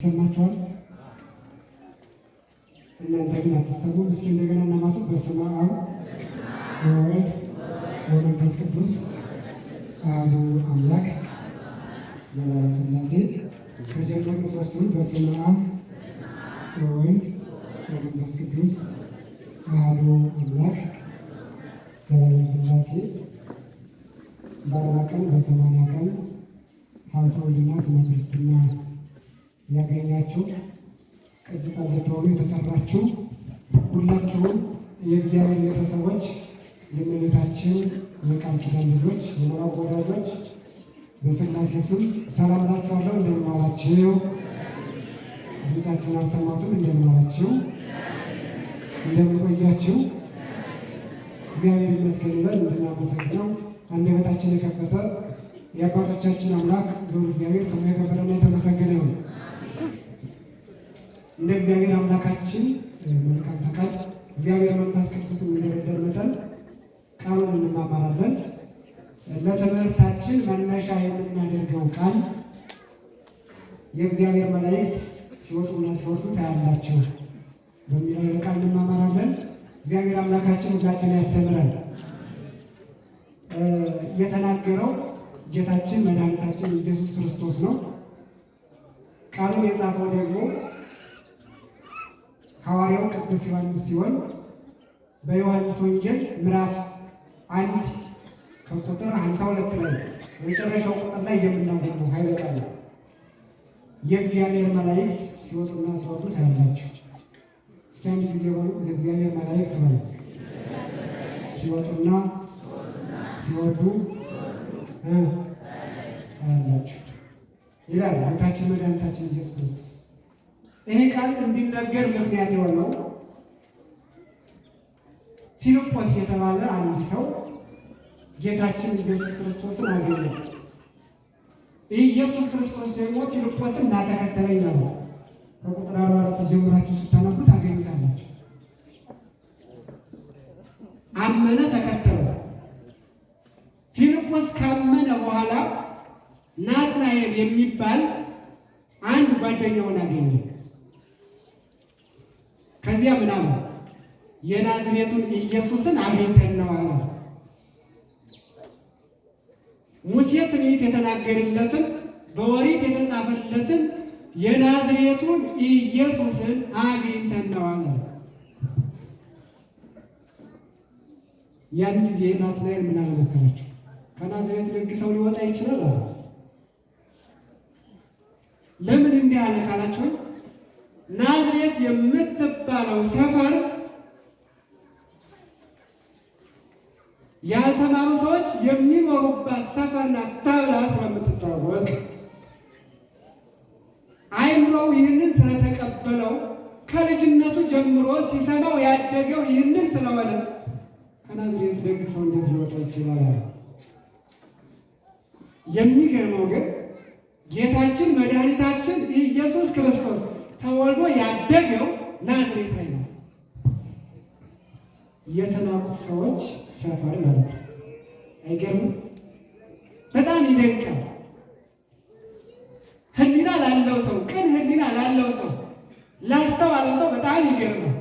ሰማችኋል? እናንተ ግን አትሰሙም። እስኪ እንደገና እናማቱ። በስመ አብ ወወልድ ወመንፈስ ቅዱስ አሐዱ አምላክ ዘላለም ሥላሴ። ከጀመሩ ሦስቱን በስመ አብ ወወልድ ወመንፈስ ቅዱስ አሐዱ አምላክ ዘላለም ሥላሴ። በአርባ ቀን በሰማንያ ቀን ሀብተ ወልድና ስመ ክርስትና ያገኛችሁ ቅዱሳን ልትሆኑ የተጠራችሁ ሁላችሁም የእግዚአብሔር ቤተሰቦች የእመቤታችን የቃል ኪዳን ልጆች የመላኩ ወዳጆች በሥላሴ ስም ሰላም እላችኋለሁ። እንደምን ዋላችሁ? ድምፃችሁን አልሰማሁትም። እንደምን ዋላችሁ? እንደምን ቆያችሁ? እግዚአብሔር ይመስገን ይበል። እንድናመሰግነው አንደበታችን የከፈተ የአባቶቻችን አምላክ ልዑል እግዚአብሔር ስሙ የከበረና የተመሰገነ ይሁን። እንደ እግዚአብሔር አምላካችን መልካም ፈቃድ እግዚአብሔር መንፈስ ቅዱስ እንደረዳን መጠን ቃሉን እንማማራለን። ለትምህርታችን መነሻ የምናደርገው ቃል የእግዚአብሔር መላእክት ሲወጡና ሲወርዱ ታያላችሁ በሚለው ቃል እንማማራለን። እግዚአብሔር አምላካችን ሁላችን ያስተምረን። የተናገረው ጌታችን መድኃኒታችን ኢየሱስ ክርስቶስ ነው። ቃሉን የጻፈው ደግሞ ሐዋርያው ቅዱስ ዮሐንስ ሲሆን በዮሐንስ ወንጌል ምዕራፍ 1 ከቁጥር 52 ላይ የመጨረሻው ቁጥር ላይ የምናገኘው ኃይለ ቃል ነው። የእግዚአብሔር መላእክት ሲወጡና ሲወርዱ ታያላችሁ። እስኪ አንድ ጊዜ በሉ፣ የእግዚአብሔር መላእክት በሉ፣ ሲወጡና ሲወርዱ ታያላችሁ ይላል ጌታችን መድኃኒታችን ኢየሱስ ክርስቶስ። ይሄ ቃል እንዲነገር ምክንያት የሆነው ፊልጶስ የተባለ አንድ ሰው ጌታችን ኢየሱስ ክርስቶስን አገኘ። ኢየሱስ ክርስቶስ ደግሞ ፊልጶስን ና ተከተለኝ አለው። ከቁጥር 44 ጀምራችሁ ስታነቡ ታገኙታላችሁ። አመነ፣ ተከተለ። ፊልጶስ ካመነ በኋላ ናትናኤል የሚባል አንድ ጓደኛውን አገኘ። ከዚያ ምናምን የናዝሬቱን ኢየሱስን አግኝተን ነው አለ። ሙሴ ትንቢት የተናገረለትን በኦሪት የተጻፈለትን የናዝሬቱን ኢየሱስን አግኝተን ነው አለ። ያን ጊዜ ናትናኤል ምን አለ መሰላችሁ? ከናዝሬት ደግ ሰው ሊወጣ ይችላል አለ። ለምን እንዲህ አለ ካላችሁ ናዝሬት የምትባለው ሰፈር ያልተማሩ ሰዎች የሚኖሩባት ሰፈር ናት ተብላ ስለምትታወቅ አይምሮው ይህንን ስለተቀበለው ከልጅነቱ ጀምሮ ሲሰማው ያደገው ይህንን ስለሆነ ከናዝሬት ደግ ሰው እንዴት ሊወጣ ይችላል? የሚገርመው ግን ጌታችን መድኃኒታችን ኢየሱስ ክርስቶስ ተወልዶ ያደገው ናዝሬት ላይ ነው። የተናቁት ሰዎች ሰፈር ማለት ነው። አይገርምም? በጣም ይደንቃል። ሕሊና ላለው ሰው፣ ቅን ሕሊና ላለው ሰው፣ ላስተዋለው ሰው በጣም ይገርማል።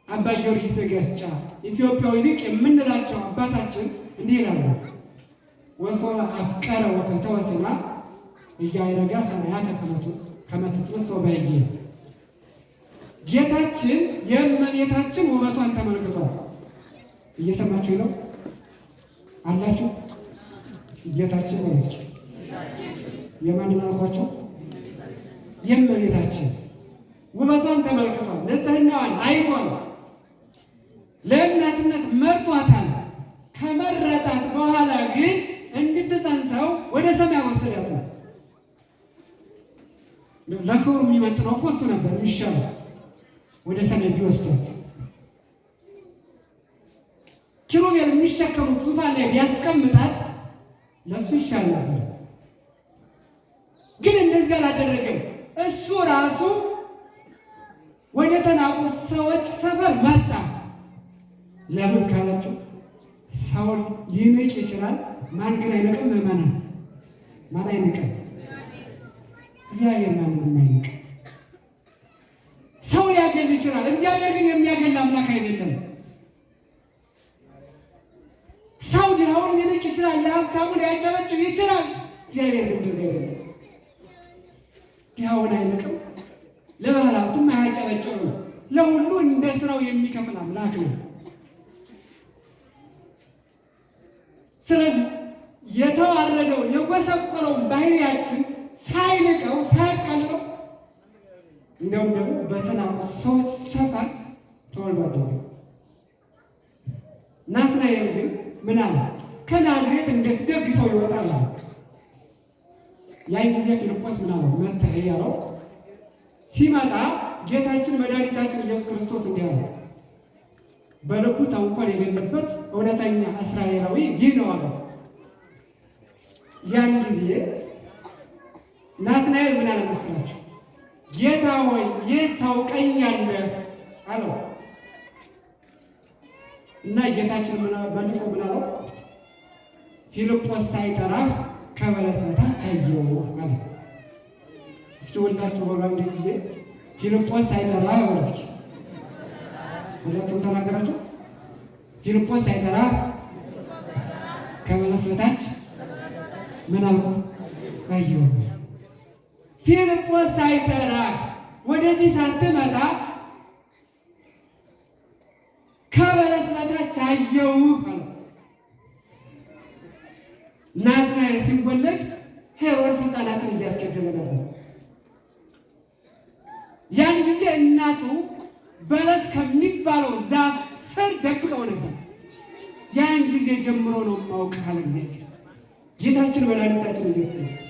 አባ ጊዮርጊስ ዘጋስጫ ኢትዮጵያዊ ሊቅ የምንላቸው አባታችን እንዲህ ይላሉ። ወሶበ አፍቀረ ወፈተወ ሰማ እያይረጋ ሰማያተ ከመ ትጽብሶ በየ። ጌታችን የእመቤታችን ውበቷን ተመልክቷል። እየሰማችሁ ነው አላችሁ? ጌታችን ወይ እስኪ የማንን አልኳችሁ? የእመቤታችን ውበቷን ተመልክቷል። ንጽሕናዋን አይቷል። ለእናትነት መርጧታል። ከመረጣት በኋላ ግን እንድትጸንሰው ወደ ሰማይ ወሰዳት። ለክብሩ የሚመጥነው እኮ እሱ ነበር የሚሻለው። ወደ ሰማይ ቢወስዳት ኪሩቤል የሚሸከሙት ዙፋን ላይ ቢያስቀምጣት ለእሱ ይሻል ነበር። ግን እንደዚህ አላደረገም። እሱ ራሱ ወደ ተናቁት ሰዎች ሰፈር መጣ። ለምን ካላችሁ ሰው ሊንቅ ይችላል። ማን ግን አይንቅም? ምዕመናን ማን አይንቅም? እግዚአብሔር ማንንም አይንቅ። ሰው ሊያገል ይችላል፣ እግዚአብሔር ግን የሚያገል አምላክ አይደለም። ሰው ድሃውን ሊንቅ ይችላል፣ ለሀብታሙ ሊያጨበጭብ ይችላል። እግዚአብሔር ግን እንደዚህ አይደለም። ድሃውን አይንቅም፣ ለባለ ሀብቱም አያጨበጭብም። ለሁሉ እንደ ስራው የሚከፍል አምላክ ነው። ስለዚህ የተዋረደውን የጎሰቆለውን ባህሪያችን ሳይንቀው ሳያቃልለው እንደውም ደግሞ በተናቁት ሰዎች ሰፈር ተወልዶ አደገ። ናትናኤል ግን ምን አለ? ከናዝሬት እንዴት ደግ ሰው ይወጣል አለ። ያን ጊዜ ፊልጶስ ምን አለው? መጥተህ ያለው ሲመጣ ጌታችን መድኃኒታችን ኢየሱስ ክርስቶስ እንዲህ አለ፣ በልቡ ተንኮል የሌለበት እውነተኛ እስራኤላዊ ይህ ነው አለው። ያን ጊዜ ናትናኤል ምን አለ መሰላችሁ? ጌታ ሆይ የት ታውቀኛለህ አለው። እና ጌታችን መልሶ ምን አለው? ፊልጶስ ሳይጠራህ ከበለስ በታች አየሁ አለ። እስኪ ሁላችሁ በባንድ ጊዜ ፊልጶስ ሳይጠራህ በሉ እስኪ ሁላችሁም ተናገራችሁ። ፊልጶስ ሳይጠራህ ከበለስ በታች ምን አልኩ? አየሁ። ፊልጶስ ሳይጠራህ ወደዚህ ሳትመጣ ከበለስ በታች አየሁ አለ። ናትናኤል ሲወለድ ሄሮድስ ሕፃናትን እያስገደለ ነበር። ያን ጊዜ እናቱ በለስ ከሚባለው ዛፍ ስር ደብቀው ነበር። ያን ጊዜ ጀምሮ ነው ማወቅ ካለ ጊዜ ጌታችን መድኃኒታችን ኢየሱስ ክርስቶስ።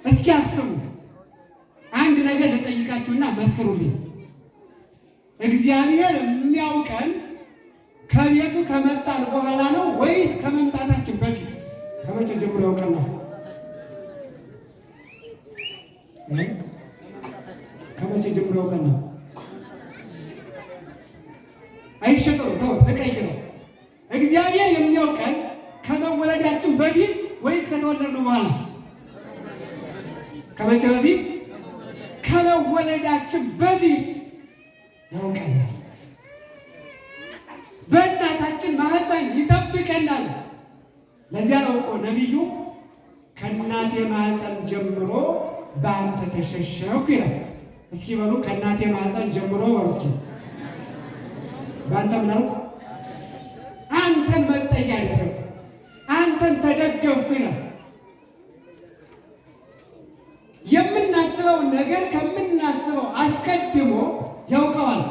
እስኪ አስቡ፣ አንድ ነገር ልጠይቃችሁና መስክሩልኝ። እግዚአብሔር የሚያውቀን ከቤቱ ከመጣን በኋላ ነው ወይስ ከመምጣታችን በፊት? ከመቼ ጀምሮ ያውቀናል? ከመቼ ጀምሮ ያውቀናል? አይሸጠው ተው ተቀይረው። እግዚአብሔር የሚያውቀን ከመወለዳችን በፊት ወይስ ከተወለድን በኋላ? ከመቼ በፊት? ከመወለዳችን በፊት ያውቀናል። በእናታችን ማህፀን ይጠብቀናል። ለዚያ ነው እኮ ነቢዩ ከእናቴ ማህፀን ጀምሮ በአንተ ተሸሸኩ ይላል። እስኪ በሉ ከእናቴ ማህፀን ጀምሮ በሉ እስኪ በአንተ ምን አልኩ? አንተን መጠጊያ አደረግኩ፣ አንተን ተደገፍኩ ይላል። የምናስበውን ነገር ከምናስበው አስቀድሞ ያውቀዋል።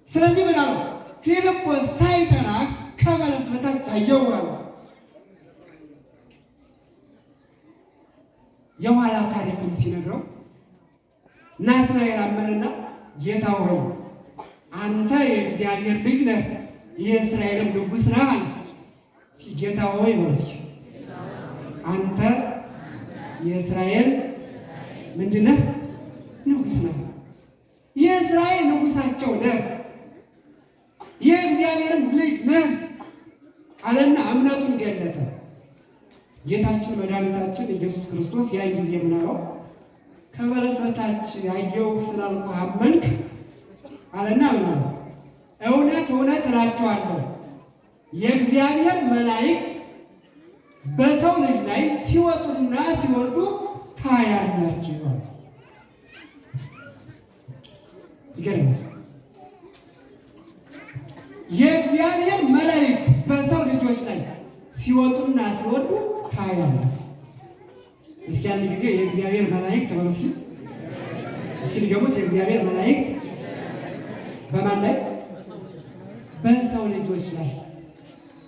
ስለዚህ ምን አለው? ፊልጶስ ሳይጠራህ ከበለስ በታች አየሁ አለ። የኋላ ታሪኩን ሲነግረው ናትናኤል አመነና ጌታ ሆይ አንተ የእግዚአብሔር ልጅ ነህ፣ የእስራኤልም ንጉሥ ነህ አለ። እስኪ ጌታ ሆይ በሉ እስኪ አንተ የእስራኤል ምንድን ነህ? ንጉሥ ነህ። የእስራኤል ንጉሣቸው ነህ፣ የእግዚአብሔርም ልጅ ነህ አለና እምነቱን ገለጠ። ጌታችን መድኃኒታችን ኢየሱስ ክርስቶስ ያን ጊዜ ምን አለው? ከበለስ በታች ያየሁ ስላልኩህ አመንክ አለና ምን አለው? እውነት እውነት እላችኋለሁ የእግዚአብሔር መላእክት በሰው ልጅ ላይ ሲወጡና ሲወርዱ ታያላችሁ። ይገርማል። የእግዚአብሔር መላእክት በሰው ልጆች ላይ ሲወጡና ሲወርዱ ታያላችሁ። እስኪ አንድ ጊዜ የእግዚአብሔር መላእክት በሉ እስኪ እስኪ ድገሙት። የእግዚአብሔር መላእክት በማን ላይ? በሰው ልጆች ላይ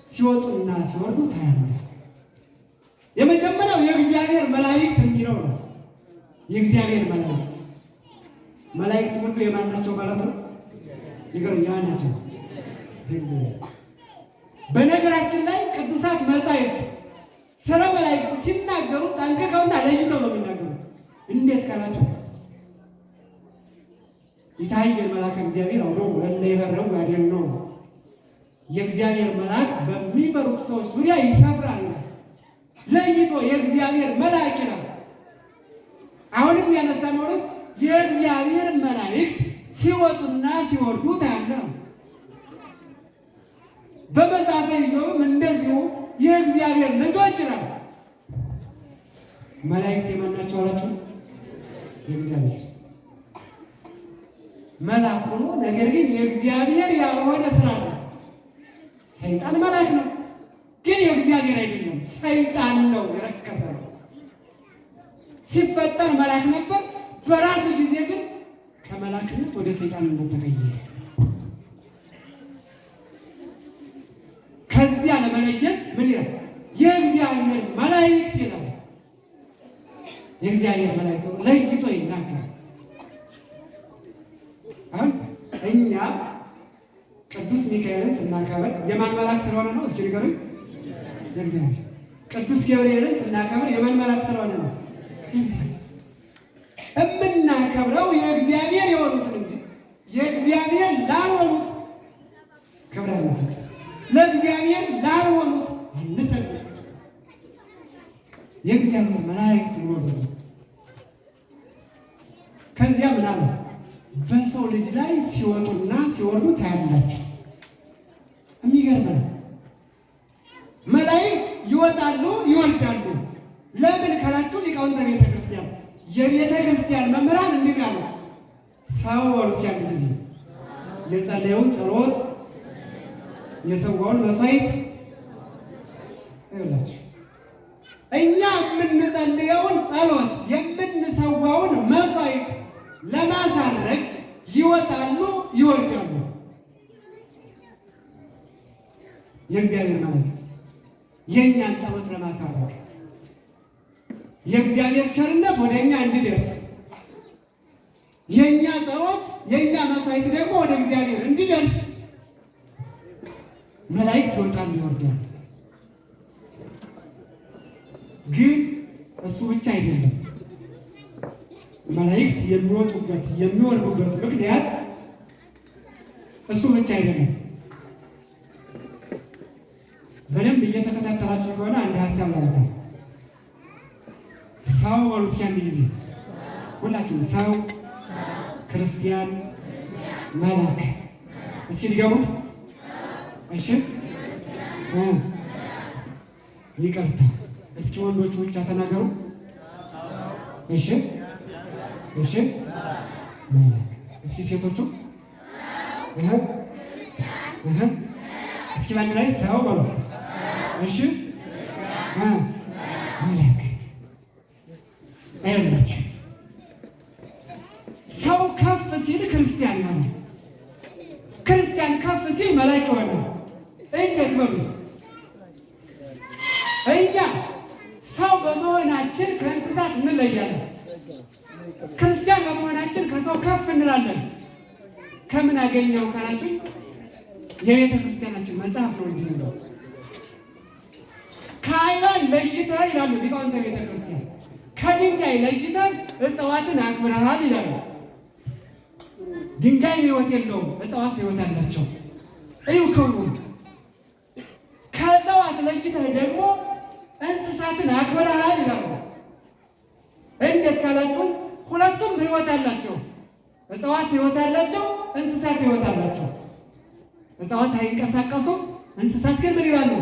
ሲወጡና ሲወርዱ ታያላችሁ። የመጀመሪያው የእግዚአብሔር መላእክት የሚለው ነው። የእግዚአብሔር መላእክት መላእክት ሁሉ የማን ናቸው ማለት ነው? የማን ናቸው? በነገራችን ላይ ቅዱሳት መጻሕፍት ስለ መላእክት ሲናገሩ ጠንቅቀውና ለይተው ነው የሚናገሩት። እንዴት ካላችሁ ይታየን መልአከ እግዚአብሔር አውዶ ወለ ይበረው ያደን ነው። የእግዚአብሔር መልአክ በሚፈሩት ሰዎች ዙሪያ ይሰፍራል። ለይቶ የእግዚአብሔር መልአክ ይላል። ክርስቲያን ሆነስ የእግዚአብሔር መላእክት ሲወጡና ሲወርዱ ታያለህ። በመጽሐፈ ኢዮብም እንደዚሁ የእግዚአብሔር ልጆች ይላል። መላእክት የማን ናቸው አላችሁ? የእግዚአብሔር መልአክ ሆኖ ነገር ግን የእግዚአብሔር ያልሆነ ስላለ ሰይጣን መልአክ ነው፣ ግን የእግዚአብሔር አይደለም። ሰይጣን ነው፣ የረከሰ ነው። ሲፈጠር መልአክ ነበር። በራሱ ጊዜ ግን ከመልአክነት ወደ ሰይጣንነት ተቀየረ። ከዚያ ለመለየት ምን ይላል? የእግዚአብሔር መላእክት ይላል። የእግዚአብሔር መላእክት ለይቶ ይናገራል። አሁን እኛ ቅዱስ ሚካኤልን ስናከብር የማን መልአክ ስለሆነ ነው? እስኪ ንገሩኝ። የእግዚአብሔር። ቅዱስ ገብርኤልን ስናከብር የማን መልአክ ስለሆነ ነው? የምናከብረው የእግዚአብሔር የሆኑትን እንጂ የእግዚአብሔር ላልሆኑት ክብር አንሰጥ፣ ለእግዚአብሔር ላልሆኑት አንሰጥ። የእግዚአብሔር መላእክት ይወዱ። ከዚያ ምን አለ? በሰው ልጅ ላይ ሲወጡና ሲወርዱ ታያላችሁ። የሚገርም ነው። መላእክት ይወጣሉ ይወርዳሉ። ለምን ካላችሁ ሊቃውንተ ቤተ ክርስቲያን የቤተ ክርስቲያን መምህራን እንዲህ ያሉት ሰው ወርስ ያን ጊዜ የጸለየውን ጸሎት የሰዋውን መስዋዕት ይላችሁ። እኛ የምንጸልየውን ጸሎት የምንሰዋውን መስዋዕት ለማሳረግ ይወጣሉ ይወርዳሉ። የእግዚአብሔር መላእክት የእኛን ጸሎት ለማሳረግ የእግዚአብሔር ቸርነት ወደ እኛ እንዲደርስ የእኛ ጸሎት የእኛ መስዋዕት ደግሞ ወደ እግዚአብሔር እንዲደርስ መላእክት ይወጣሉ ይወርዳሉ። ግን እሱ ብቻ አይደለም። መላእክት የሚወጡበት የሚወርዱበት ምክንያት እሱ ብቻ አይደለም። በደንብ እየተከታተላችሁ ከሆነ አንድ ሀሳብ ላንሳ። ሰው ወሉ እስኪ አንድ ጊዜ ሁላችሁም ሰው፣ ክርስቲያን፣ መልአክ እስኪ ድገሙት። እሺ ይቅርታ፣ እስኪ ወንዶቹ ብቻ ተናገሩ። እሺ እሺ መልአክ። እስኪ ሴቶቹ እስኪ ባንድ ላይ ሰው በሉ። እሺ መልአክ አይደላችሁ። ሰው ከፍ ሲል ክርስቲያን ይሆናል። ክርስቲያን ከፍ ሲል መልአክ ይሆናል። እንዴት በሉ? እኛ ሰው በመሆናችን ከእንስሳት እንለያለን። ክርስቲያን በመሆናችን ከሰው ከፍ እንላለን። ከምን አገኘው ካላችሁ የቤተ ክርስቲያናችን መጽሐፍ ነው እንዲህ ነው። ከአይባን ለይተህ ይላሉ ሊቃውንተ ቤተ ክርስቲያን፣ ከድንጋይ ለይተህ እጽዋትን አክብረሃል ይላሉ። ድንጋይ ሕይወት የለውም፣ እጽዋት ሕይወት አላቸው። እዩ ከሆኑ ከእጽዋት ለይተህ ደግሞ እንስሳትን አክብረሃል ይላሉ። እንዴት ካላችሁ ሁለቱም ሕይወት አላቸው። እጽዋት ሕይወት አላቸው፣ እንስሳት ሕይወት አላቸው። እጽዋት አይንቀሳቀሱም፣ እንስሳት ግን ምን ይላሉ?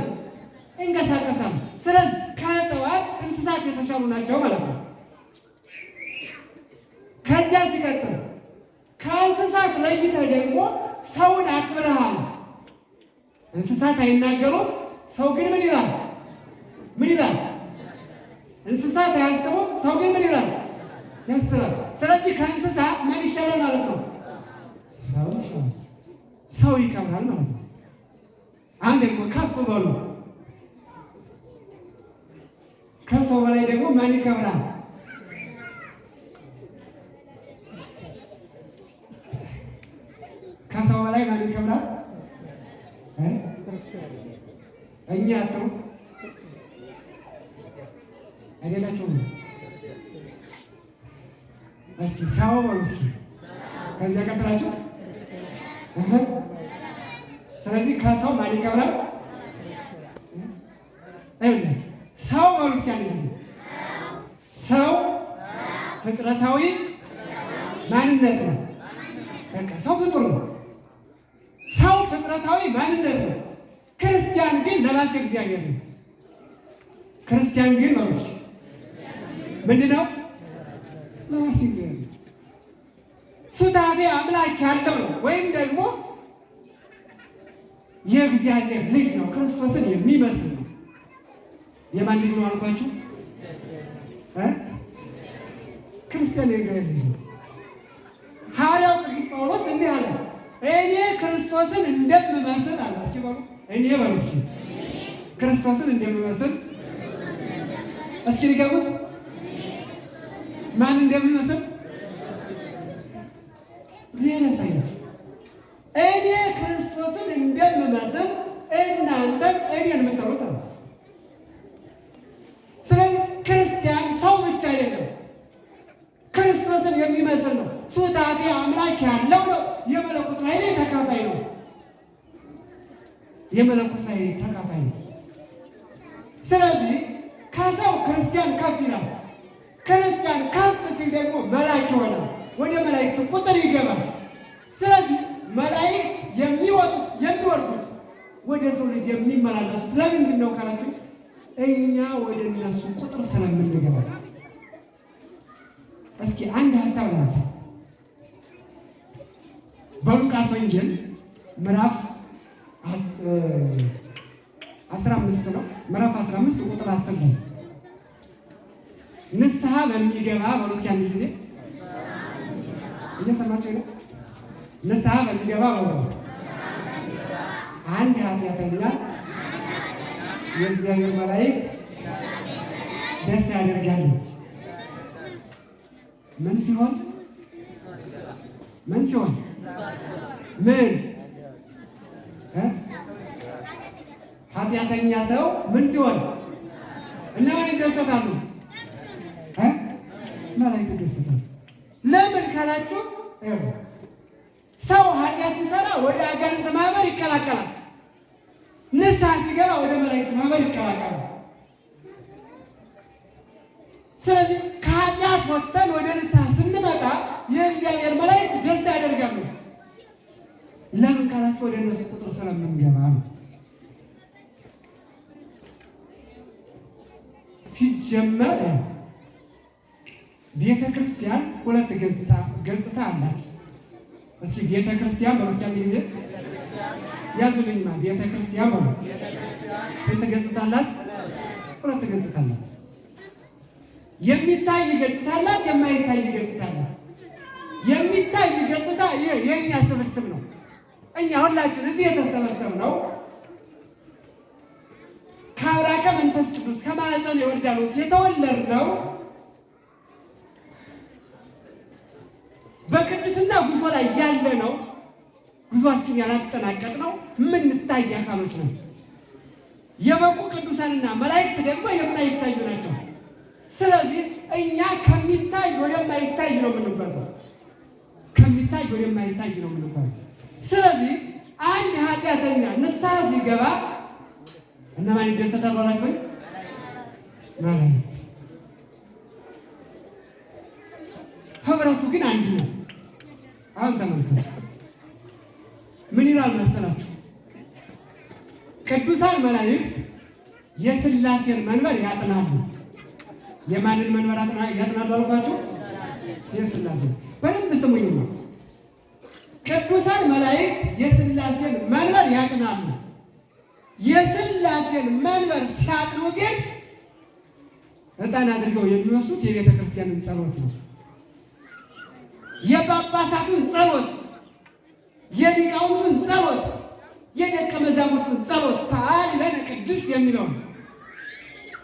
ይንቀሳቀሳሉ። ስለዚህ ከእጽዋት እንስሳት የተሻሉ ናቸው ማለት ነው። ከዚያ ሲቀጥል ከእንስሳት ለይተህ ደግሞ ሰውን አክብረሃል። እንስሳት አይናገሩም፣ ሰው ግን ምን ይላል? ምን ይላል? እንስሳት አያስቡም፣ ሰው ግን ምን ይላል? ያስባል። ስለዚህ ከእንስሳ ማን ይሻላል ማለት ነው? ሰው ይሻላል። ሰው ይከብራል ማለት ነው። አሁን ደግሞ ከፍ በሉ። ከሰው በላይ ደግሞ ማን ይከብራል? ከሰው በላይ ማን ይከብራል? እኛ ጥሩ አይደላችሁም? እስኪ ሰው በሉ እስኪ። ከዚያ ቀጥላችሁ ስለዚህ ከሰው ማን ይከብራል? አይደል? ሰው በሉ እስኪ አንድ ጊዜ። ሰው ፍጥረታዊ ማንነት ነው። በቃ ሰው ፍጡር ነው። ሰው ፍጥረታዊ ማንነት ነው። ክርስቲያን ግን ለባሰ እግዚአብሔር ነው። ክርስቲያን ግን ማለት ምንድን ነው? ለባሰ እግዚአብሔር ሱታፌ አምላክ ያለው ነው። ወይም ደግሞ የእግዚአብሔር ልጅ ነው። ክርስቶስን የሚመስል ነው። የማን ልጅ ነው አልኳችሁ? ክርስቲያን የእግዚአብሔር ልጅ ነው። ሐዋርያው ቅዱስ ጳውሎስ እንዲህ አለ፣ እኔ ክርስቶስን እንደምመስል አለ። እስኪ በሉ እኔ በሉ እስኪ ክርስቶስን እንደምመስል እስኪ ንገሩት። ማን እንደምመስል እግዚአብሔር ያሳያል። እኔ ክርስቶስን እንደምመስል እናንተም እኔን ምሰሉት አለ። ስለዚህ ክርስቲያን ሰው ብቻ አይደለም፣ ክርስቶስን የሚመስል ነው። ሱታፌ አምላክ ያለው ነው። የመለኮት ኃይል ተካፋይ ነው። የመለኮት ኃይል ተካፋይ ነው። ስለዚህ ከሰው ክርስቲያን ከፍ ይላል። ክርስቲያን ከፍ ሲል ደግሞ መላእክት ይሆናል። ወደ መላእክት ቁጥር ይገባል። ስለዚህ መላእክት የሚወጡት የሚወርዱት ወደ ሰው ልጅ የሚመላለሱት ለምንድን ነው ካላችሁ እኛ ወደ እነሱ ቁጥር ስለምንገባ። እስኪ አንድ ሀሳብ ላንሳ። በሉቃስ ወንጌል ምዕራፍ 15 ነው። ምዕራፍ 15 ቁጥር 10 ላይ ንስሐ በሚገባ በሉስ አንድ ጊዜ እየሰማችሁ ነው። ንስሐ በሚገባ በሉ አንድ ኃጢአተኛ የእግዚአብሔር መላእክት ደስ ያደርጋሉ። ምን ሲሆን ምን ሲሆን ምን ኃጢአተኛ ሰው ምን ሲሆን እነማን ይደሰታሉ? መላእክት ይደሰታሉ። ለምን ካላችሁ ሰው ኃጢአት ሲሰራ ወደ አጋንንት ማህበር ይቀላቀላል። ንስሐ ሲገባ ወደ መላእክት ማህበር ይቀላቀላል። ስለዚህ ከኃጢአት ወጥተን ወደ ንስሐ ስንመጣ የእግዚአብሔር መላእክት ደስታ ያደርጋሉ። ለምን ካላችሁ ወደ እነሱ ቁጥር ስለምንገባ ነው። ሲጀመር ቤተ ክርስቲያን ሁለት ገጽታ አላት። እስኪ ቤተ ክርስቲያን በመስቀል ጊዜ ያዙልኝማ። ቤተ ክርስቲያን በሉ ስንት ገጽታ አላት? ሁለት ገጽታ አላት። የሚታይ ገጽታ አላት፣ የማይታይ ገጽታ አላት። የሚታይ ገጽታ የኛ ስብስብ ነው። እኛ ሁላችን እዚህ የተሰበሰብነው ከአብራከ መንፈስ ቅዱስ ከማኅፀነ ዮርዳኖስ የተወለድነው በቅድስና ጉዞ ላይ ያለ ነው። ጉዟችን ያላጠናቀቅነው የምንታይ አካሎች ነው። የበቁ ቅዱሳንና መላእክት ደግሞ የማይታዩ ናቸው። ስለዚህ እኛ ከሚታይ ወደማይታይ ነው የምንጓዘው። ከሚታይ ወደማይታይ ነው የምንጓዘው። ስለዚህ አንድ ኃጢአተኛ ንስሐ ሲገባ እነማን ይደሰታሉ አላችሁ? መላእክት። ህብረቱ ግን አንድ ነው። አሁን ተመልከቱ። ምን ይላል መሰላችሁ? ቅዱሳን መላእክት የሥላሴን መንበር ያጥናሉ። የማንን መንበር ያጥናሉ አልኳችሁ? የሥላሴ። በደንብ ስሙኝ ነው። ቅዱሳን መላእክት የሥላሴን መንበር ያጥናሉ። የሥላሴን መንበር ሲያጥኑ ግን ዕጣን አድርገው የሚወስዱት የቤተ ክርስቲያንን ጸሎት ነው። የጳጳሳቱን ጸሎት፣ የሊቃውንቱን ጸሎት፣ የደቀ መዛሙርቱን ጸሎት ሰአሊ ለነ ቅድስት የሚለውን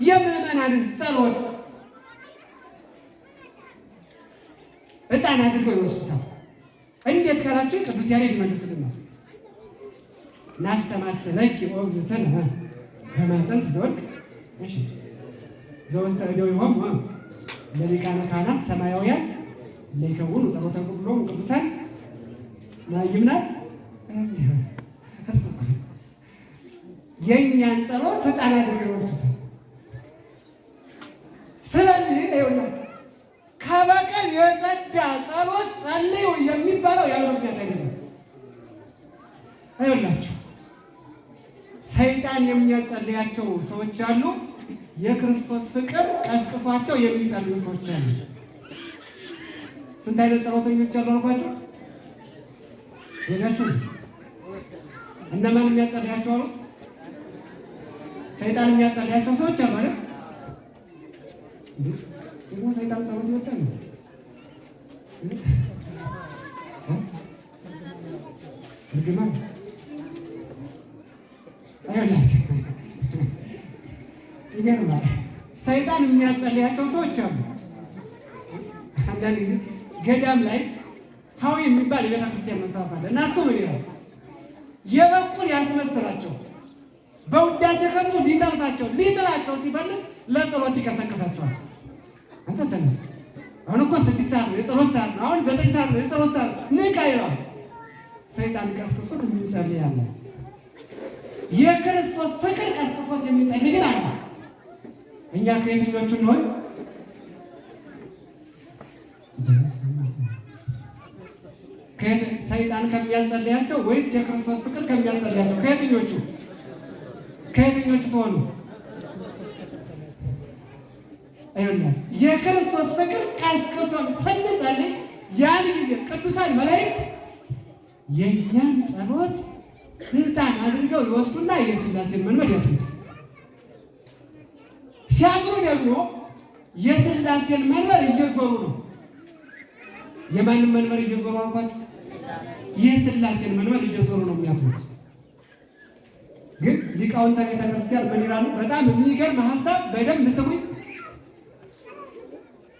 የምዕመናንን ጸሎት ዕጣን አድርገው ይወስዱታል። እንዴት ካላችሁ ቅዱስ ያሬድ ይመልስልናል። ናስተማስለኪ ኦግዝእትነ በማዕጠንት ዘወርቅ ዘውስተ እደዊሆሙ ለሊቃነ ካህናት ሰማያውያን ለይከውኑ ጸሎተ ኩሎሙ ቅዱሳን ናይምናል። የእኛን ጸሎት ዕጣን አድርገው ይወስዱታል። ስለዚህ ይኸውላችሁ ከበቀል የጸዳ ጸሎት አይላችሁ ሰይጣን የሚያጸልያቸው ሰዎች አሉ። የክርስቶስ ፍቅር ቀስቅሷቸው የሚጸልዩ ሰዎች አሉ። ስንት አይነት ጸሎተኞች አሉ አልኳቸው? ሄዳችሁ እነማን የሚያጸልያቸው አሉ? ሰይጣን የሚያጸልያቸው ሰዎች አሉ አይደል? ደግሞ ሰይጣን ጸሎት ይወዳል ነው እርግማን አይላችሁ ይገርማል። ሰይጣን የሚያጸልያቸው ሰዎች አሉ። አንዳንድ ጊዜ ገዳም ላይ ሀዊ የሚባል የቤተ ክርስቲያን መጽሐፍ አለ እና እሱ ምን ይላል? የበቁን ያስመስላቸው በውዳሴ ከንቱ ሊጠልፋቸው ሊጥላቸው ሲፈልግ ለጸሎት ይቀሰቅሳቸዋል። አንተ ተነስ፣ አሁን እኮ 6 ሰዓት ነው የጸሎት ሰዓት ነው፣ አሁን 9 ሰዓት ነው የጸሎት ሰዓት ንቃ ይለዋል። ሰይጣን ቀስቅሶት የሚጸልይ አለ። የክርስቶስ ፍቅር ቀስቅሶት የሚጸልይ ግን አለ። እኛ ከየትኞቹ እንሆን? ሰይጣን ከሚያጸልያቸው ወይስ የክርስቶስ ፍቅር ከሚያጸልያቸው? ከየትኞቹ ትሆኑ? የክርስቶስ ፍቅር ቀስቅሶን ስንጸልይ ያን ጊዜ ቅዱሳን መላእክት የእኛን ጸሎት ስልጣን አድርገው ይወስዱና የሥላሴን መንበር ያጥሩ። ሲያጥሩ ደግሞ የሥላሴን መንበር እየዞሩ ነው። የማንም መንበር እየዞሩ አልኳቸው? የሥላሴን መንበር እየዞሩ ነው የሚያጥሩት። ግን ሊቃውንተ ቤተ ክርስቲያን ምን ይላሉ? በጣም የሚገርም ሀሳብ፣ በደንብ ስሙኝ።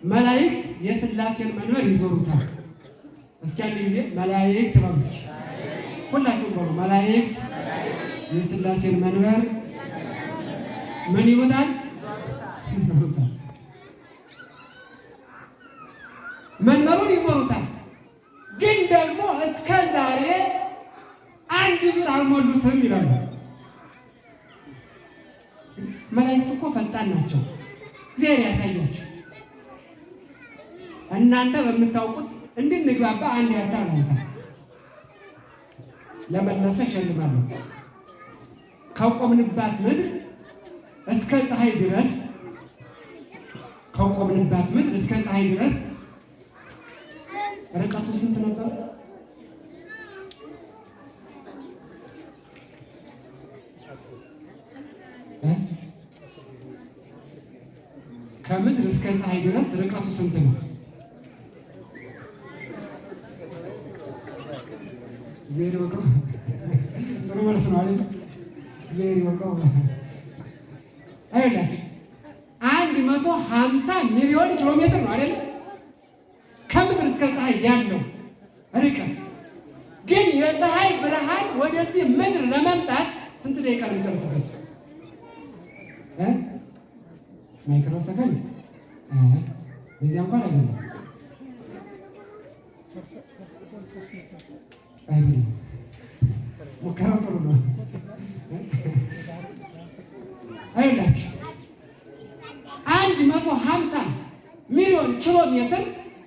መላእክት የሥላሴን መንበር ይዞሩታል። እስኪ አንድ ጊዜ መላእክት በሉ እስኪ ሁላችሁም በሉ። መላእክት የሥላሴን መንበር ምን ይሉታል? ይዞሩታል። መንበሩን ይዞሩታል። ግን ደግሞ እስከ ዛሬ አንድ ዙር አልሞሉትም ይላሉ። መላእክት እኮ ፈጣን ናቸው። እግዚአብሔር ያሳያችሁ። እናንተ በምታውቁት እንድንግባባ አንድ ሀሳብ ላንሳ። ለመለሰ ሸልማለሁ። ከቆምንባት ምድር እስከ ፀሐይ ድረስ ርቀቱ ስንት ነበር? ከምድር እስከ ፀሐይ ድረስ ርቀቱ ስንት ነው? ዜሮ ወቀው ጥሩ መልስ ነው አይደል? ዜሮ ወቀው አይላችሁ 150 ሚሊዮን ኪሎ ሜትር ነው አይደል? ከምድር እስከ ፀሐይ ያለው ርቀት። ግን የፀሐይ ብርሃን ወደዚህ ምድር ለመምጣት ስንት ደቂቃ ነው የሚጨርስበት? ማይክሮ ሰከንድ በዚያ እንኳን አይደለም ሙከራው ጥሩ ነው አይላችሁ 150 ሚሊዮን ኪሎ ሜትር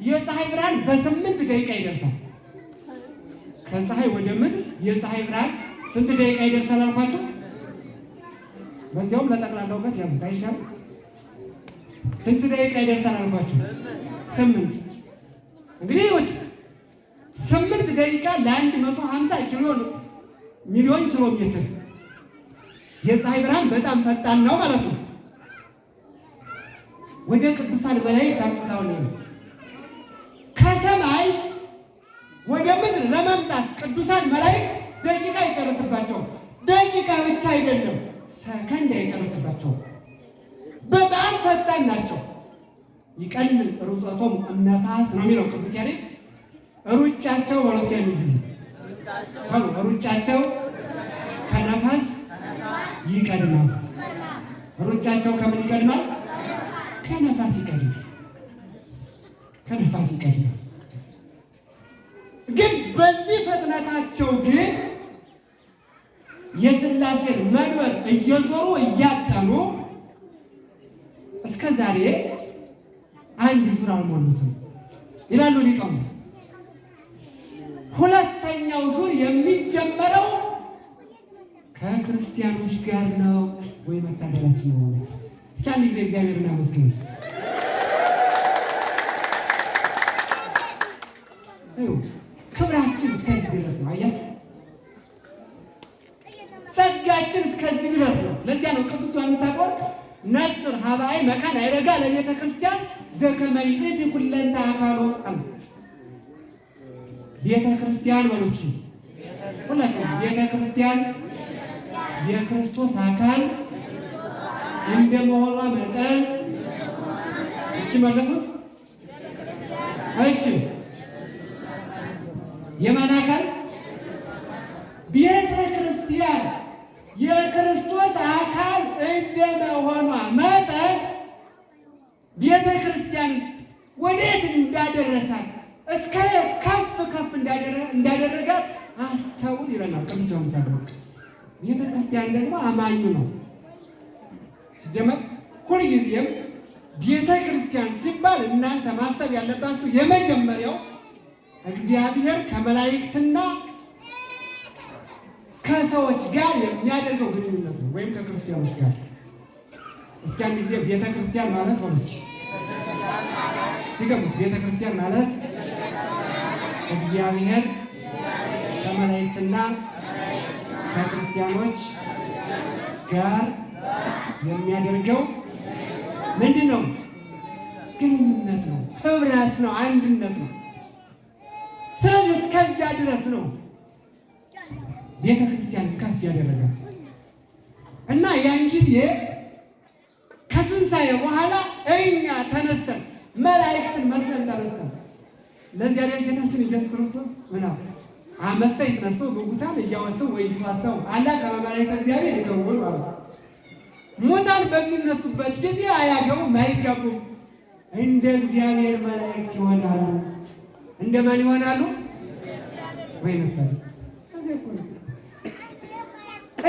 የፀሐይ ብርሃን በ8 ደቂቃ ይደርሳል። ከፀሐይ ወደ ምድር የፀሐይ ብርሃን ስንት ደቂቃ ይደርሳል አልኳችሁ? በዚያውም ለጠቅላላ እውቀት ያዙት አይሻልም? ስንት ደቂቃ ይደርሳል አልኳችሁ? 8። እንግዲህ ይሁት 8 ደቂቃ ለ150 ሚሊዮን ኪሎ ሜትር የፀሐይ ብርሃን በጣም ፈጣን ነው ማለት ነው። ወደ ቅዱሳን መላእክት አምጥተው ነው ከሰማይ ወደ ምድር ለመምጣት ቅዱሳን መላእክት ደቂቃ ይጨርስባቸው። ደቂቃ ብቻ አይደለም ሰከንድ አይጨርስባቸው። በጣም ፈጣን ናቸው። ይቀልል ሩጫቶም ነፋስ ነው የሚለው ቅዱስ ያሬድ። ሩጫቸው ወርሲያ ጊዜ ሩጫቸው ከነፋስ ይቀድማል። ሩጫቸው ከምን ይቀድማል? ከነፋስ ይቀድማል። ግን በዚህ ፍጥነታቸው ግን የሥላሴን መንበር እየዞሩ እያጠኑ እስከ ዛሬ አንድ ዙር አልሞሉትም ይላሉ ሊቃውንት። ሁለተኛው ዙር የሚጀመረው ከክርስቲያኖች ጋር ነው ወይ መታደላችን ነው? እስኪ አንድ ጊዜ እግዚአብሔርን አመስግኑ። ክብራችን እስከዚህ ድረስ ነው። አያችሁ፣ ጸጋችን እስከዚህ ድረስ ነው። ለዚያ ነው ቅዱስ ዮሐንስ አፈወርቅ ነጽር ሀባይ መካን አይረጋ ለቤተ ክርስቲያን ዘከመ ይእቲ ኩለንተ አካሎ ቤተ ክርስቲያን በሉ እስኪ ሁላችሁም ቤተ ክርስቲያን የክርስቶስ አካል እንደመሆኗ መጠን እስኪ መለሱት። እሺ የማን አካል? ቤተ ክርስቲያን የክርስቶስ አካል እንደመሆኗ መጠን ቤተ ክርስቲያን ወዴት እንዳደረሳት እስከ ከፍ ከፍ እንዳደረጋት አስተውል ይለናል ቅዱስ ዮሐንስ አፈወርቅ። ቤተ ክርስቲያን ደግሞ አማኙ ነው። ሲጀመር ሁልጊዜም ቤተ ክርስቲያን ሲባል እናንተ ማሰብ ያለባችሁ የመጀመሪያው እግዚአብሔር ከመላእክትና ከሰዎች ጋር የሚያደርገው ግንኙነት ነው፣ ወይም ከክርስቲያኖች ጋር። እስኪ አንድ ጊዜ ቤተ ክርስቲያን ማለት ነው። እስኪ ይገርም። ቤተ ክርስቲያን ማለት እግዚአብሔር ከመላእክትና ከክርስቲያኖች ጋር የሚያደርገው ምንድን ነው? ግንኙነት ነው፣ ህብረት ነው፣ አንድነት ነው። ስለዚህ እስከዚያ ድረስ ነው ቤተ ክርስቲያን ከፍ ያደረጋት እና ያን ጊዜ ከትንሣኤ በኋላ እኛ ተነስተን መላእክትን መስለን ተነስተን ለዚያ ላይ ጌታችን ኢየሱስ ክርስቶስ ምናምን አመሰ ይትነሱ በሙታን እያወሰው ወይ ይዋሰው አላ ከመላእክት እግዚአብሔር ይገቡል ማለት ነው። ሙታን በሚነሱበት ጊዜ አያገቡም፣ አይጋቡም። እንደ እግዚአብሔር መላእክት ይሆናሉ። እንደማን ይሆናሉ? ወይ ነበር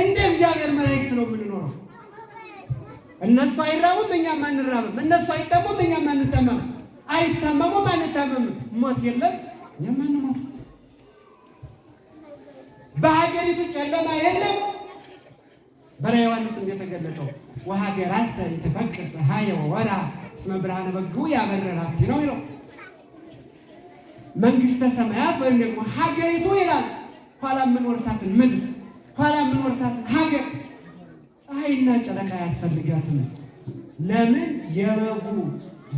እንደ እግዚአብሔር መላእክት ነው የምንኖረው። እነሱ አይራቡም፣ እኛም አንራብም። እነሱ አይጠሙም፣ እኛም አንጠማም። አይታመሙም፣ አንታመምም። ሞት የለም፣ እኛም አንሞት። በሀገሪቱ ጨለማ የለም። በራዕየ ዮሐንስ እንደተገለጸው ወሀገራሰ ይትፈቅር ፀሐየ ወወርኃ እስመ ብርሃነ በግዑ ያበርራቲ ነው ይለው። መንግስተ ሰማያት ወይም ደግሞ ሀገሪቱ ይላል ኋላ የምንወርሳትን ምድር፣ ኋላ የምንወርሳትን ሀገር ፀሐይና ጨረቃ ያስፈልጋትም። ለምን? የበጉ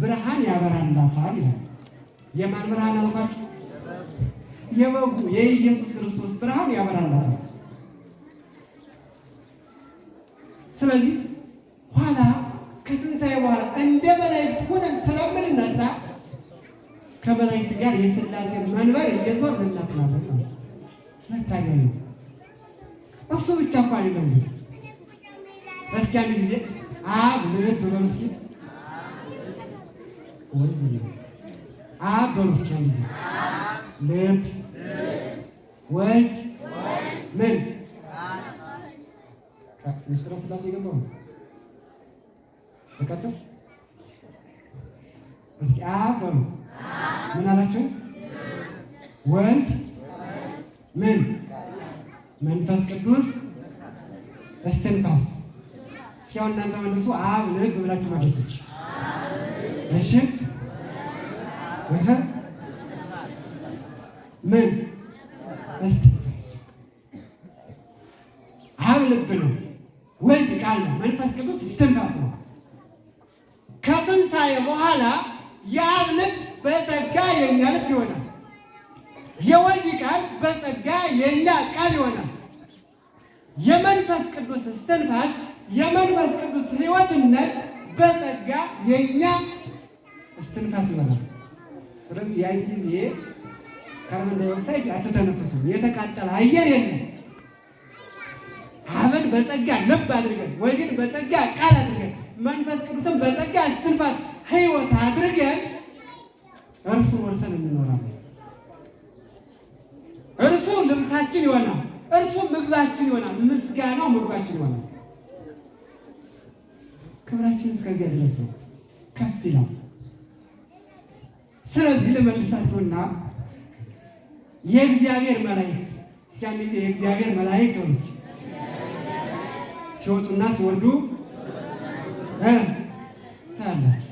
ብርሃን ያበራላታል ይላል። የማን ብርሃን አልኳችሁ? የበጉ የኢየሱስ ክርስቶስ ብርሃን ያበራላታል። ስለዚህ ኋላ ከትንሣኤ በኋላ እንደ መላእክት ሆነን ስለምንነሳ ከመላእክት ጋር የሥላሴ መንበር እየዞር እናጥናለን ነው። መታገል ነው። እሱ ብቻ እኮ አይደለም። እስኪ አንድ ጊዜ አብ ልብ በሉ እስኪ አብ በሉ እስኪ አንድ ጊዜ ልብ ወልድ ምን ምስጢረ ሥላሴ ገባው ነው። ተከተል እስኪ አብ በሉ ምን አላችሁ? ወልድ ምን መንፈስ ቅዱስ እስትንፋስ። እስኪ አሁን እናንተ መልሱ። አብ ልብ ብላችሁ ማለት እሺ። እሺ ምን እስትንፋስ። አብ ልብ ነው፣ ወልድ ቃል ነው፣ መንፈስ ቅዱስ እስትንፋስ ነው። ከትንሣኤ በኋላ የአብ ልብ በጸጋ የኛ ልብ ይሆናል። የወልድ ቃል በጸጋ የኛ ቃል ይሆናል። የመንፈስ ቅዱስ እስትንፋስ፣ የመንፈስ ቅዱስ ሕይወትነት በጸጋ የኛ እስትንፋስ ይሆናል። ስለዚህ ያን ጊዜ ካርቦን ዳይኦክሳይድ አትተነፍሱም፣ የተቃጠለ አየር የለም። አብን በጸጋ ልብ አድርገን፣ ወልድን በጸጋ ቃል አድርገን፣ መንፈስ ቅዱስን በጸጋ እስትንፋስ ሕይወት አድርገን እርሱ ወርሰን እንኖራለን። እርሱ ልብሳችን ይሆናል። እርሱ ምግባችን ይሆናል። ምስጋናው ምግባችን ይሆናል። ክብራችን እስከዚያ ድረስ ነው፣ ከፍ ይላል። ስለዚህ ልመልሳችሁና የእግዚአብሔር መላእክት እስኪ አንድ ጊዜ የእግዚአብሔር መላእክት ነው። እስኪ ሲወጡና ሲወርዱ ታያላችሁ።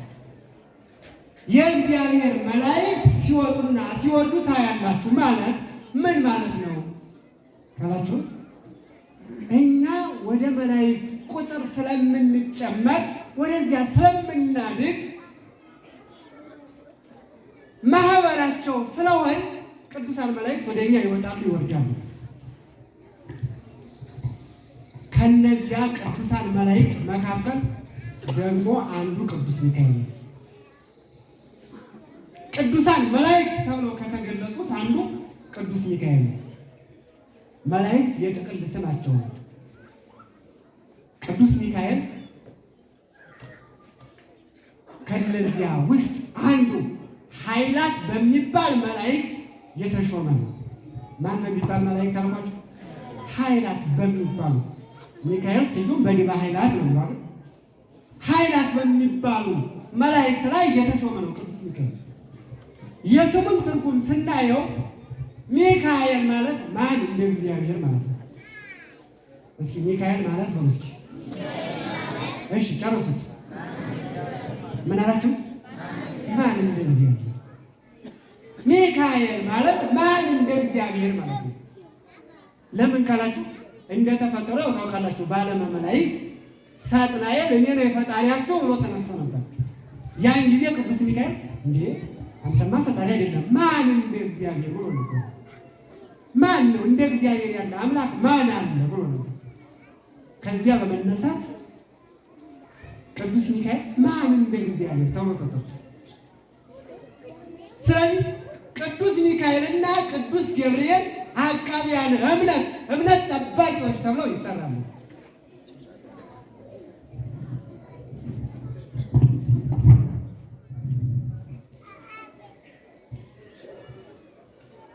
የእግዚአብሔር መላእክት ሲወጡና ሲወርዱ ታያላችሁ ማለት ምን ማለት ነው ካላችሁ፣ እኛ ወደ መላእክት ቁጥር ስለምንጨመር ወደዚያ ስለምናድግ ማህበራቸው ስለሆነ ቅዱሳን መላእክት ወደ እኛ ይወጣሉ ይወርዳሉ። ከነዚያ ቅዱሳን መላእክት መካከል ደግሞ አንዱ ቅዱስ ሚካኤል ነው። ቅዱሳን መላእክት ተብለው ከተገለጹት አንዱ ቅዱስ ሚካኤል ነው። መላእክት የጥቅል ስማቸው ነው። ቅዱስ ሚካኤል ከነዚያ ውስጥ አንዱ ኃይላት በሚባል መላእክት የተሾመ ነው። ማን በሚባል መላእክት አልኳችሁ? ኃይላት በሚባሉ ሚካኤል ስዩም በዲበ ኃይላት ነው ማለት ኃይላት በሚባሉ መላእክት ላይ የተሾመ ነው ቅዱስ ሚካኤል። የስሙን ትርጉም ስናየው ሚካኤል ማለት ማን እንደ እግዚአብሔር ማለት ነው። እስኪ ሚካኤል ማለት ነው። እስኪ እሺ ጨርሱት። ምን አላችሁ? ማን እንደ እግዚአብሔር። ሚካኤል ማለት ማን እንደ እግዚአብሔር ማለት ነው። ለምን ካላችሁ እንደተፈጠረው ታውቃላችሁ። በዓለመ መላእክት ሳጥናኤል እኔ ነው የፈጣሪያቸው ብሎ ተነስቶ ነበር። ያን ጊዜ ቅዱስ ሚካኤል እንዴ አንተማ ፈጣሪ አይደለም ማን እንደ እግዚአብሔር ብሎ ነበር። ማን ነው እንደ እግዚአብሔር ያለ አምላክ ማን አለ ብሎ ነበር። ከዚያ በመነሳት ቅዱስ ሚካኤል ማን እንደ እግዚአብሔር ተብሎ ተጠርቷል። ስለዚህ ቅዱስ ሚካኤልና ቅዱስ ገብርኤል አቃቢያነ እምነት ጠባቂዎች ተብለው ይጠራሉ።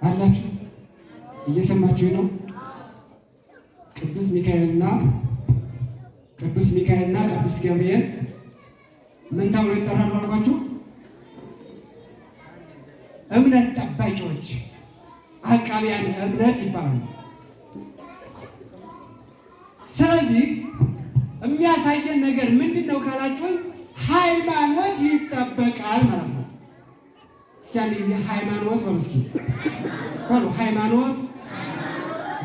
አላችሁ? እየሰማችሁ ነው? ቅዱስ ሚካኤልና ቅዱስ ገብርኤል ምን ተብለው ይጠራሉ አልኳችሁ? እምነት ጠባቂዎች አቃቢያን እምነት ይባላሉ። ስለዚህ የሚያሳየን ነገር ምንድን ነው ካላችሁ ሃይማኖት ይጠበቃል ማለት ነው። እስኪ አንድ ጊዜ ሃይማኖት በሉ እስኪ በሉ። ሃይማኖት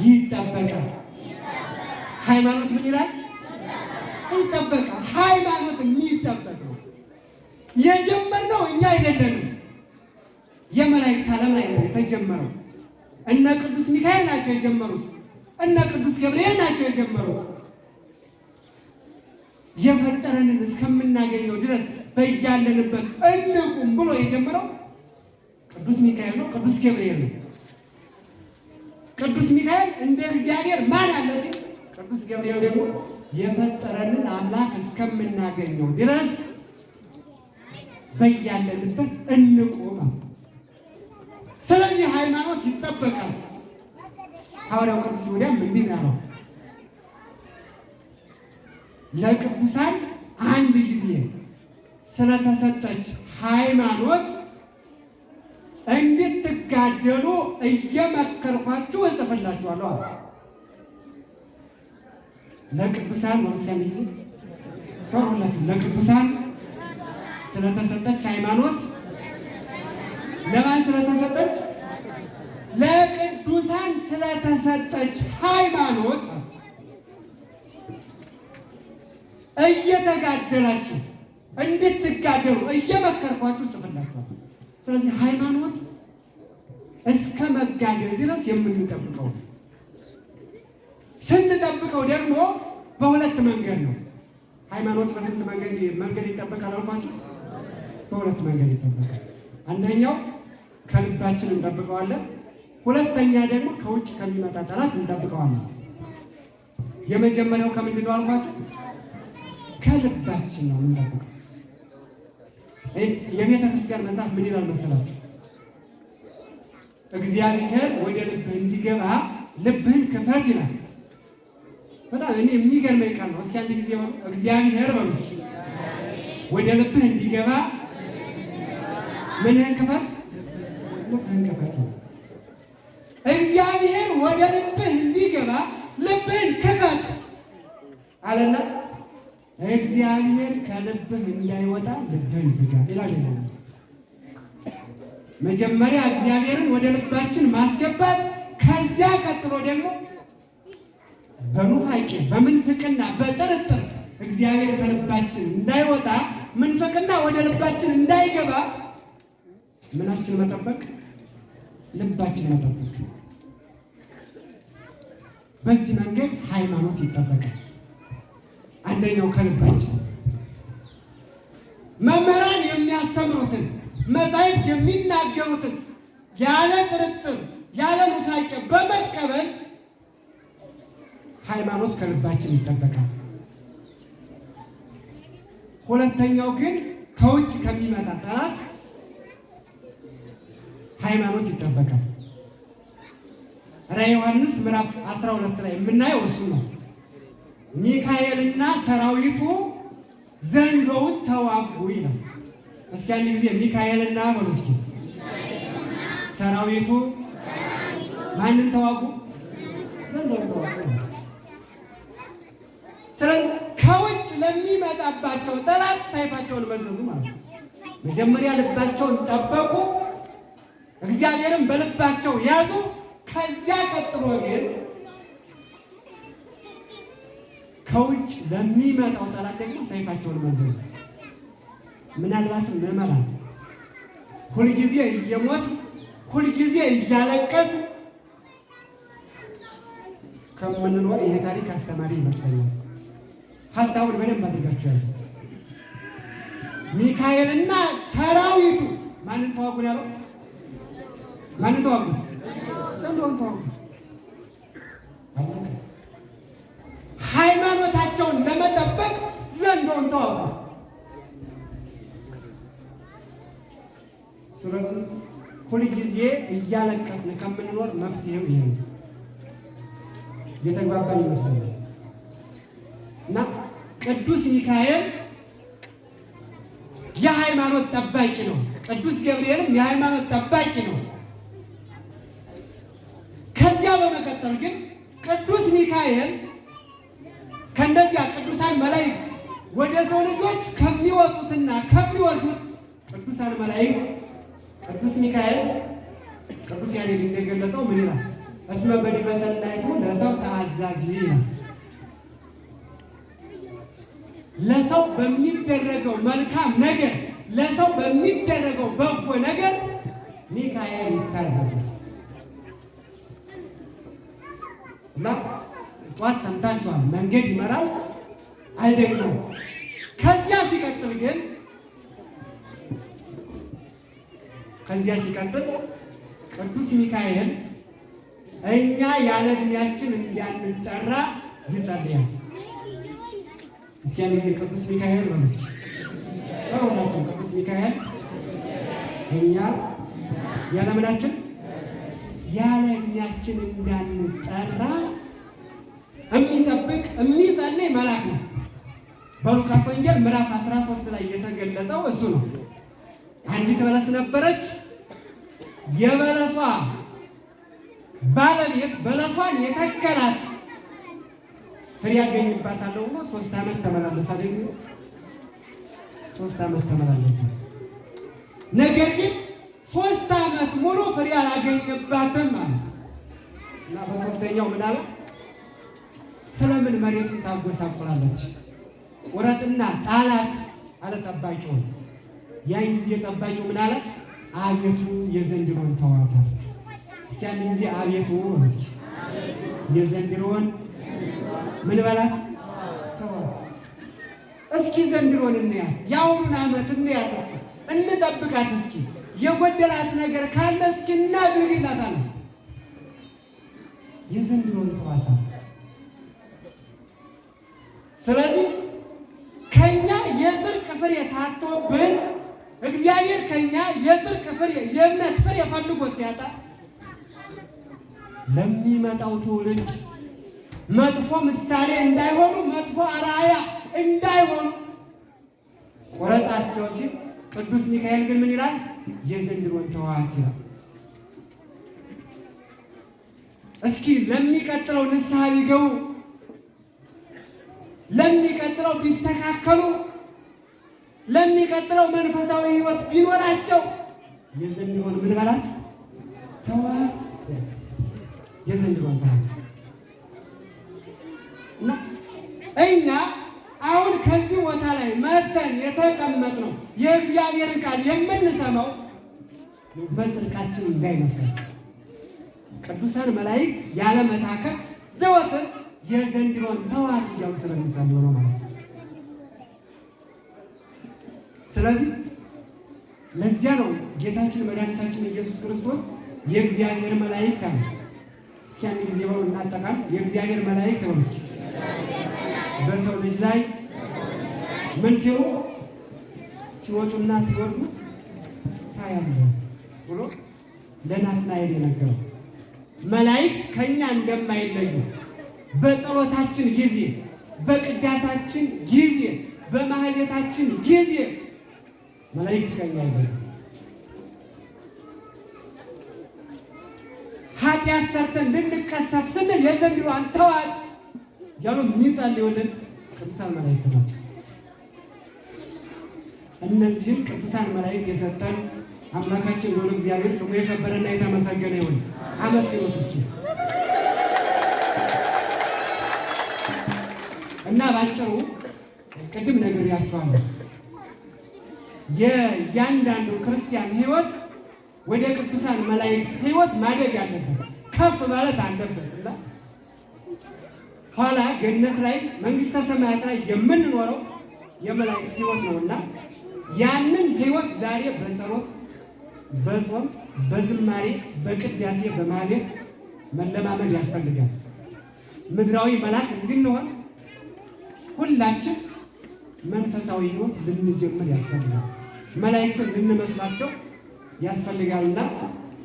ይጠበቃል። ሃይማኖት ምን ይላል? ይጠበቃል። ሃይማኖት የሚጠበቅ ነው። የጀመርነው እኛ አይደለንም። የመላእክት ዓለም ላይ ነው የተጀመረው። እነ ቅዱስ ሚካኤል ናቸው የጀመሩት። እነ ቅዱስ ገብርኤል ናቸው የጀመሩት። የፈጠረንን እስከምናገኘው ድረስ በያለንበት እንቁም ብሎ የጀመረው ቅዱስ ሚካኤል ነው፣ ቅዱስ ገብርኤል ነው። ቅዱስ ሚካኤል እንደ እግዚአብሔር ማን አለ ሲል፣ ቅዱስ ገብርኤል ደግሞ የፈጠረንን አምላክ እስከምናገኘው ድረስ በያለንበት እንቁም። ስለዚህ ሃይማኖት ይጠበቃል። ሐዋርያው ቅዱስ ይሁዳም እንዲህ ነው ለቅዱሳን አንድ ጊዜ ስለተሰጠች ሃይማኖት እንድትጋደሉ እየመከርኳችሁ እጽፍላችኋለሁ አለ። ለቅዱሳን ወርሰን ጊዜ ተወላችሁ ለቅዱሳን ስለተሰጠች ሃይማኖት ለማን ስለተሰጠች? ለቅዱሳን ስለተሰጠች ሃይማኖት እየተጋደላችሁ እንድትጋደሉ እየመከርኳችሁ ጽፍላችኋል። ስለዚህ ሃይማኖት እስከ መጋደል ድረስ የምንጠብቀው ስንጠብቀው ደግሞ በሁለት መንገድ ነው። ሃይማኖት በስንት መንገድ ይጠበቃል አልኳችሁ? በሁለት መንገድ ይጠበቃል። አንደኛው ከልባችን እንጠብቀዋለን። ሁለተኛ ደግሞ ከውጭ ከሚመጣ ጠላት እንጠብቀዋለን። የመጀመሪያው ከምንድን ነው አልኳችሁ? ከልባችን ነው የምንጠብቀው። የቤተ ክርስቲያን መጽሐፍ ምን ይላል መሰላችሁ? እግዚአብሔር ወደ ልብህ እንዲገባ ልብህን ክፈት ይላል። በጣም እኔ የሚገርመኝ ቃል ነው። እስኪ አንድ ጊዜ ሆኖ እግዚአብሔር በሉ እስኪ ወደ ልብህ እንዲገባ ምንህን ክፈት? ልብህን ክፈት። እግዚአብሔር ወደ ልብህ እንዲገባ ልብህን ክፈት። አለና እግዚአብሔር ከልብህ እንዳይወጣ ልብህን ዝጋ ይላል። መጀመሪያ እግዚአብሔርን ወደ ልባችን ማስገባት፣ ከዚያ ቀጥሎ ደግሞ በኑፋቄ በምንፍቅና በጥርጥር እግዚአብሔር ከልባችን እንዳይወጣ ምንፍቅና ወደ ልባችን እንዳይገባ ምናችን መጠበቅ? ልባችን መጠበቅ። በዚህ መንገድ ሃይማኖት ይጠበቃል። አንደኛው ከልባችን መምህራን የሚያስተምሩትን መጻሕፍት የሚናገሩትን ያለ ጥርጥር ያለ ኑፋቄ በመቀበል ሃይማኖት ከልባችን ይጠበቃል። ሁለተኛው ግን ከውጭ ከሚመጣ ጠላት ሃይማኖት ይጠበቃል። ራዕየ ዮሐንስ ምዕራፍ 12 ላይ የምናየው እሱ ነው። ሚካኤልና ሰራዊቱ ዘንዶውን ተዋጉ ይላል። እስኪ አንድ ጊዜ ሚካኤልና በሉ እስኪ። ሰራዊቱ ማንን ተዋጉ? ዘንዶውን ተዋጉ። ስለዚህ ከውጭ ለሚመጣባቸው ጠላት ሰይፋቸውን መዘዙ ማለት ነው። መጀመሪያ ልባቸውን ጠበቁ፣ እግዚአብሔርን በልባቸው ያዙ። ከዚያ ቀጥሎ ግን ከውጭ ለሚመጣው ጠላት ደግሞ ሰይፋቸውን መዘዙ። ምናልባትም ምዕመናን ሁልጊዜ እየሞት ሁልጊዜ እያለቀስ ከምንኖር ይሄ ታሪክ አስተማሪ ይመስለኛል። ሀሳቡን በደንብ አድርጋችሁ ያሉት ሚካኤልና ሰራዊቱ ማንን ተዋጉን ያለው? ማንን ተዋጉት? ዘንዶውን ተዋጉት። ሃይማኖታቸውን ለመጠበቅ ዘንዶውን ተዋጉት። ስለዚህ ሁልጊዜ እያለቀስን ከምንኖር መፍትሄው ይሄ ነው። የተግባባን ይመስላል። እና ቅዱስ ሚካኤል የሃይማኖት ጠባቂ ነው። ቅዱስ ገብርኤልም የሃይማኖት ጠባቂ ነው። ከዚያ በመቀጠል ግን ቅዱስ ሚካኤል ከእነዚያ ቅዱሳን መላእክት ወደ ሰው ልጆች ከሚወጡትና ከሚወርዱት ቅዱሳን መላእክት ቅዱስ ሚካኤል ቅዱስ ያሬድ እንደገለጸው ምን ይላል? እስመ በዲበ ሰናይቱ ለሰው ተአዛዚ ይላል። ለሰው በሚደረገው መልካም ነገር፣ ለሰው በሚደረገው በጎ ነገር ሚካኤል ይታዘዛል። እና ጧት ሰምታችኋል፣ መንገድ ይመራል አይደለም። ከዚያ ሲቀጥል ቅዱስ ሚካኤል እኛ ያለ ዕድሜያችን እንዳንጠራ ይጸልያል። እስኪ አንድ ጊዜ ቅዱስ ሚካኤል በሉ እስኪ ሁላችሁም። ቅዱስ ሚካኤል እኛ ያለ ምናችን ያለ ዕድሜያችን እንዳንጠራ የሚጠብቅ የሚጸልይ መልአክ ነው። በሉቃስ ወንጌል ምዕራፍ 13 ላይ የተገለጸው እሱ ነው። አንዲት በለስ ነበረች። የበለሷ ባለቤት በለሷን የተከላት ፍሬ ያገኝባታለሁ ብሎ 3 ዓመት ተመላለሰ። ደግሞ 3 ዓመት ተመላለሰ። ነገር ግን 3 ዓመት ሙሉ ፍሬ አላገኘባትም ማለት እና በሶስተኛው ምን አለ? ስለምን መሬትን ታጎሳቁላለች? ቁረጥና ጣላት አለ ጠባቂው። ያን ጊዜ ጠባቂው ምን አለ? አቤቱ የዘንድሮን ተዋት። እስኪ አንድ ጊዜ አቤቱ እስኪ የዘንድሮን ምን በላት? ተዋት። እስኪ ዘንድሮን እንያት፣ የአሁኑን ዓመት እንያት፣ እስኪ እንጠብቃት፣ እስኪ የጎደላት ነገር ካለ እስኪ እናድርግላታለን። የዘንድሮን ተዋት። ስለዚህ ከኛ የጽድቅ ፍሬ ታጥቶብን እግዚአብሔር ከኛ የጽድቅ ፍሬ የእምነት ፍሬ ፈልጎ ሲያጣ ለሚመጣው ትውልድ መጥፎ ምሳሌ እንዳይሆኑ፣ መጥፎ አርአያ እንዳይሆኑ ቁረጣቸው ሲል ቅዱስ ሚካኤል ግን ምን ይላል? የዘንድሮን ተዋት ይላል። እስኪ ለሚቀጥለው ንስሐ ቢገቡ ለሚቀጥለው ቢስተካከሉ ለሚቀጥለው መንፈሳዊ ሕይወት ቢኖራቸው የዘንድሮን ምን በላት ተዋት። የዘንድሮን ተዋት እና እኛ አሁን ከዚህ ቦታ ላይ መተን የተቀመጥነው የእግዚአብሔርን ቃል የምንሰማው በጽድቃችን እንዳይመስለን ቅዱሳን መላእክት ያለ መታከት ዘወትር የዘንድሮን ተዋት እያሉ ስለሚጸልዩ ነው ማለት ነው። ስለዚህ ለዚያ ነው ጌታችን መድኃኒታችን ኢየሱስ ክርስቶስ የእግዚአብሔር መላእክት አለ። እስኪ አንድ ጊዜ በሉ እናጠቃል። የእግዚአብሔር መላእክት ነው። እስኪ በሰው ልጅ ላይ ምን ሲሉ ሲወጡና ሲወርዱ ታያለህ ብሎ ለናትናኤል የነገረው መላእክት ከኛ እንደማይለዩ በጸሎታችን ጊዜ፣ በቅዳሴያችን ጊዜ፣ በማህሌታችን ጊዜ መላእክት ከኛ አይለዩ። ኃጢአት ሰርተን ልንቀሰፍ ስንል የዘንድሮን ተዋት ያሉ የሚጸልዩልን ቅዱሳን መላእክት ናቸው። እነዚህም ቅዱሳን መላእክት የሰጠን አምላካችን ወደ እግዚአብሔር ስሙ የከበረና የተመሰገነ ይሁን። አመስግኑት እስኪ እና ባጭሩ ቅድም ነግሬያችኋለሁ። የእያንዳንዱ ክርስቲያን ሕይወት ወደ ቅዱሳን መላእክት ሕይወት ማደግ አለበት፣ ከፍ ማለት አለበት እና ኋላ ገነት ላይ መንግስተ ሰማያት ላይ የምንኖረው የመላእክት ሕይወት ነውና ያንን ሕይወት ዛሬ በጸሎት፣ በጾም፣ በዝማሬ፣ በቅዳሴ፣ በማህሌት መለማመድ ያስፈልጋል። ምድራዊ መልአክ እንድንሆን ሁላችን መንፈሳዊ ሕይወት ልንጀምር ያስፈልጋል። መላእክትን ልንመስላቸው ያስፈልጋልና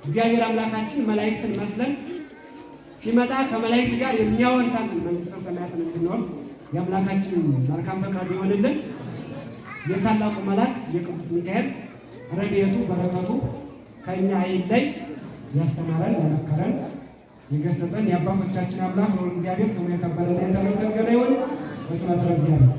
እግዚአብሔር አምላካችን መላእክትን መስለን ሲመጣ ከመላእክት ጋር የሚያወርሳትን መንግስተ ሰማያትን እንድንወርስ የአምላካችን መልካም ፈቃዱ ይሆንልን። የታላቁ መልአክ የቅዱስ ሚካኤል ረድኤቱ በረከቱ ከእኛ አይለይ። ያስተማረን፣ የመከረን፣ የገሰጸን የአባቶቻችን አምላክ ነው እግዚአብሔር ስሙ የከበረና የተመሰገነ ይሁን። በስመ አብ እግዚአብሔር